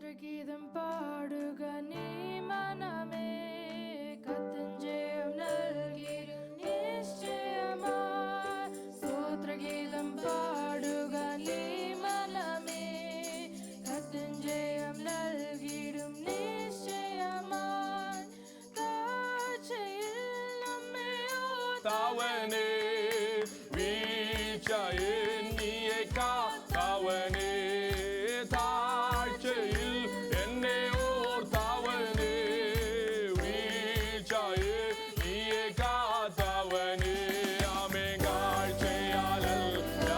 സ്തോത്രഗീതം പാടുക നീ മനമേ, കർത്തൻ ജയം നൽകിയിടും നിശ്ചയമായി. സ്തോത്രഗീതം പാടുക നീ മനമേ, കർത്തൻ ജയം നൽകിയിടും നിശ്ചയമായി. താഴ്ചയിൽ നമ്മെ ഓർത്തവനേ, വീഴ്ചയിൽ നീയെ കാത്തവനേ, താഴ്ചയിൽ എന്നെ ഓർത്തവനേ, വീഴ്ചയിൽ നീയെ കാത്തവനേ. ആമേൻ. കാഴ്ചയാലല്ല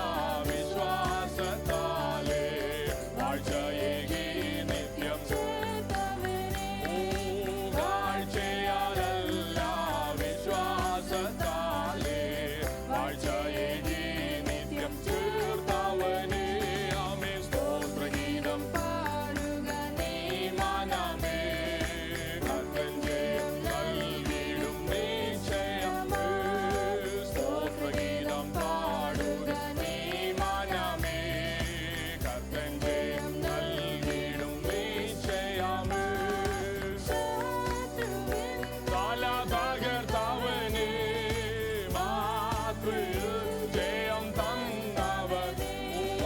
വിശ്വാസത്താലേ വാഴ്ചയേകി നിത്യം. കാഴ്ചയാലല്ല വിശ്വാസത്താലേ വാഴ്ചയേകി നിത്യം ചേർത്തവനേ. ആമേൻ. സ്തോത്രഗീതം പാടുക നീ മനമേ, കർത്തൻ ജയം നൽകിയിടും നിശ്ചയമേ. സ്തോത്രഗീതം പാടുക നീ മനമേ, കർത്തൻ ജയം നൽകിയിടും നിശ്ചയമേ. തല തകർത്തവനേ, മാതൃ ജയം തന്നവൻ.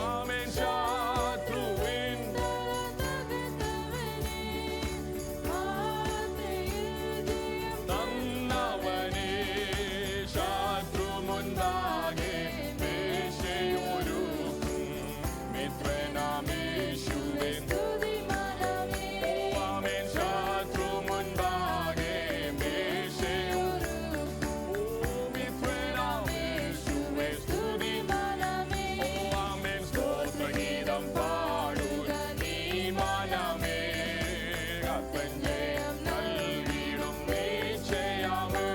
ആമേൻ. ശത്രുവിൻ തന്നവനേ, ശത്രു മുൻപാകെ മേശയൊരുക്കും മിത്രനാമേശുവിൻ. ആമേൻ. ശത്രു മുൻപാകെ മേശയൊരുക്കും മിത്രനാമേശുവേ സ്തുതി. ആമേൻ. സ്തോത്രഗീതം പാടുക നീ മനമേ, കർത്തൻ ജയം നൽകിയിടും നിശ്ചയമേ.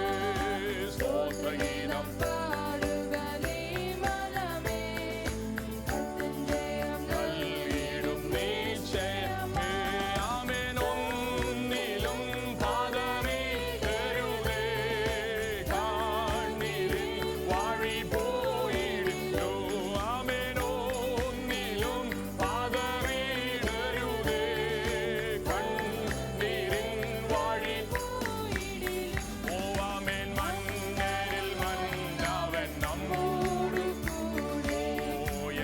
സ്തോത്രഗീതം പാടുക നീ മനമേ, കർത്തൻ ജയം നൽകിയിടും നിശ്ചയമേ. ആമേൻ. ഒന്നിലും പതറിടരുതേ, കണ്ണീരിൽ വാഴിപ്പോയിടുന്നു. ആമേൻ. ഒന്നിലും പതറിടരുതേ, കണ്ണീരിൽ വാഴിപ്പോയിടുന്നു. ആമേൻ. മന്നരിൽ മന്നവൻ നമ്മോട് കൂടെ,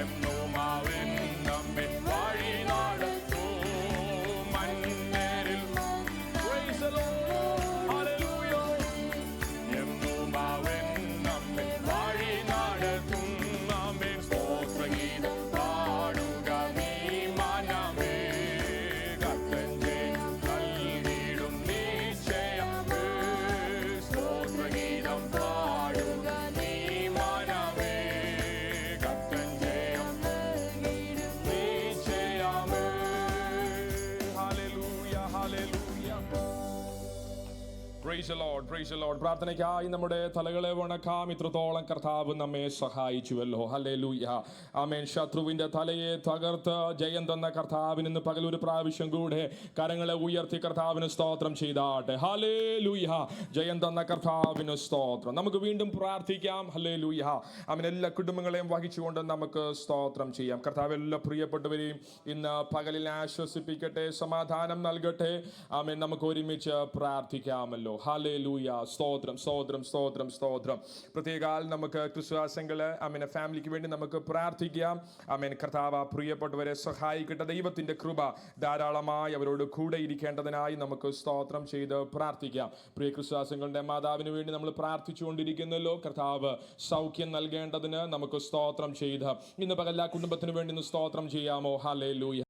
എന്നും അവൻ നമ്മെ വഴി നടത്തും. മന്നരിൽ Praise the Lord. Hallelujah. എന്നും അവൻ നമ്മെ വഴി നടത്തും. ആമേൻ. സ്തോത്രഗീതം പാടുക നീ മനമേ, കർത്തൻ ജയം നൽകിയിടും നിശ്ചയമേ. സ്തോത്രഗീതം പാടുക നീ മനമേ, കർത്തൻ ജയം നൽകിയിടും നിശ്ചയമേ. Hallelujah. Hallelujah. Praise the Lord. Praise the Lord. പ്രാർത്ഥനയ്ക്കായി നമ്മുടെ തലകളെ വണക്കാം. ഇത്രത്തോളം കർത്താവ് നമ്മെ സഹായിച്ചുവല്ലോ. ഹല്ലേലൂയ. ആമേൻ. ശത്രുവിന്റെ തലയെ തകർത്ത് ജയം തന്ന കർത്താവിന് ഇന്ന് പകൽ ഒരു പ്രാവശ്യം കൂടെ കരങ്ങളെ ഉയർത്തി കർത്താവിന് സ്തോത്രം ചെയ്താട്ടെ. ഹല്ലേലൂയ. ജയം തന്ന കർത്താവിന് സ്തോത്രം. നമുക്ക് വീണ്ടും പ്രാർത്ഥിക്കാം. ഹല്ലേലൂയ. ആമേൻ. എല്ലാ കുടുംബങ്ങളെയും വഹിച്ചുകൊണ്ട് നമുക്ക് സ്തോത്രം ചെയ്യാം. കർത്താവ് എല്ലാ പ്രിയപ്പെട്ടവരെയും ഇന്ന് പകലിൽ ആശ്വസിപ്പിക്കട്ടെ, സമാധാനം നൽകട്ടെ. ആമേൻ. നമുക്ക് ഒരുമിച്ച് പ്രാർത്ഥിക്കാമല്ലോ. ഹല്ലേലൂയ. സ്തോത്രം സ്തോത്രം സ്തോത്രം സ്തോത്രം. പ്രത്യേകാൽ നമുക്ക് ക്രിസ്തുവാസങ്ങള് ആമേൻ ഫാമിലിക്ക് വേണ്ടി നമുക്ക് പ്രാർത്ഥിക്കാം. ആമേൻ. കർത്താവ് പ്രിയപ്പെട്ടവരെ സഹായിക്കട്ടെ. ദൈവത്തിന്റെ കൃപ ധാരാളമായി അവരോട് കൂടെ ഇരിക്കേണ്ടതിനായി നമുക്ക് സ്തോത്രം ചെയ്ത് പ്രാർത്ഥിക്കാം. പ്രിയ ക്രിസ്തുവാസങ്ങളുടെ മാതാവിന് വേണ്ടി നമ്മൾ പ്രാർത്ഥിച്ചുകൊണ്ടിരിക്കുന്നല്ലോ. കർത്താവ് സൗഖ്യം നൽകേണ്ടതിന് നമുക്ക് സ്തോത്രം ചെയ്ത് ഇന്ന് പകൽ എല്ലാ കുടുംബത്തിനു വേണ്ടി ഒന്ന് സ്തോത്രം ചെയ്യാമോ. ഹല്ലേലൂയ.